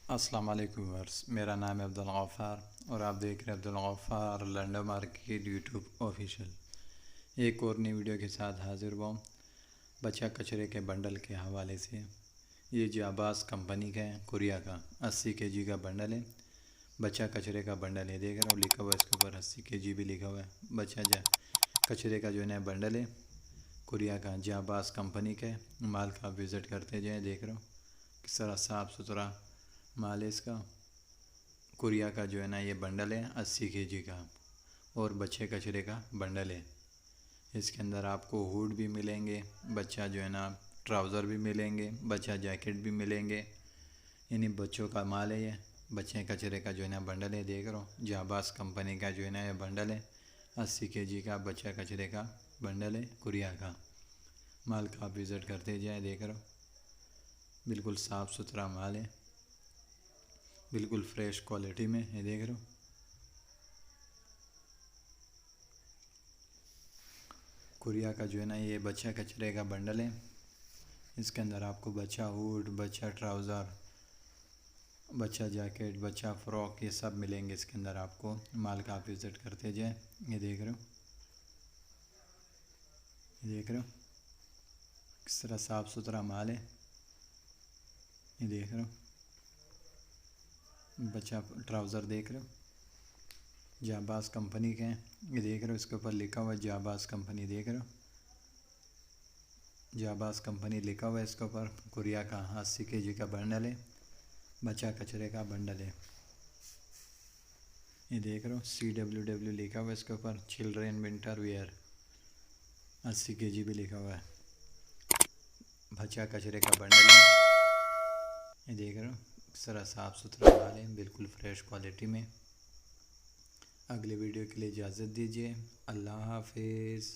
अस्सलाम वालेकुम व्यूअर्स, मेरा नाम है अब्दुल गफ़ार और आप देख रहे हैं Abdul Ghaffar London market YouTube official. एक और नई वीडियो के साथ हाजिर हुआ हूँ बच्चा कचरे के बंडल के हवाले से। ये जाबाज़ कंपनी का है, कोरिया का 80 kg का बंडल है। बच्चा कचरे का बंडल है, देख रहा हूँ लिखा हुआ है इसके ऊपर 80 kg भी लिखा हुआ है। बच्चा कचरे का जो है ना बंडल है, कोरिया का जाबाज़ कंपनी का है। माल का विज़िट करते जाए, देख रहा हूँ किस तरह साफ़ सुथरा माल है इसका। कोरिया का जो है ना ये बंडल है 80 kg का और बच्चे कचरे का बंडल है। इसके अंदर आपको हुड भी मिलेंगे, बच्चा जो है ना ट्राउज़र भी मिलेंगे, बच्चा जैकेट भी मिलेंगे। यानी बच्चों का माल है ये। बच्चे कचरे का जो है ना बंडल है, देख रहा हूँ जाबाज़ कंपनी का जो है ना ये बंडल है 80 kg का बच्चा कचरे का बंडल है कोरिया का। माल का आप विज़िट करते जाए, देख रहा हूँ बिल्कुल साफ़ सुथरा माल है, बिल्कुल फ्रेश क्वालिटी में है, देख रहे हो। कोरिया का जो है ना ये बच्चा कचरे का बंडल है। इसके अंदर आपको बच्चा हुड, बच्चा ट्राउज़र, बच्चा जैकेट, बच्चा फ़्रॉक ये सब मिलेंगे इसके अंदर आपको। माल का आप विज़िट करते जाए, ये देख रहे हो, ये देख रहे हो किस तरह साफ़ सुथरा माल है, ये देख रहे हो। बच्चा ट्राउज़र देख रहे हो जाबाज़ कंपनी के हैं, ये देख रहे हो इसके ऊपर लिखा हुआ है जाबाज़ कंपनी, देख रहे हो जाबाज़ कंपनी लिखा हुआ है इसके ऊपर। कोरिया का 80 kg का बंडल है, बच्चा कचरे का बंडल है, ये देख रहे हो CWW लिखा हुआ है इसके ऊपर। चिल्ड्रेन विंटर वेयर 80 kg भी लिखा हुआ है, बच्चा कचरे का बंडल है, ये देख रहे हो किस तरह साफ़ सुथरा माल है, बिल्कुल फ्रेश क्वालिटी में। अगले वीडियो के लिए इजाज़त दीजिए। अल्लाह हाफिज़।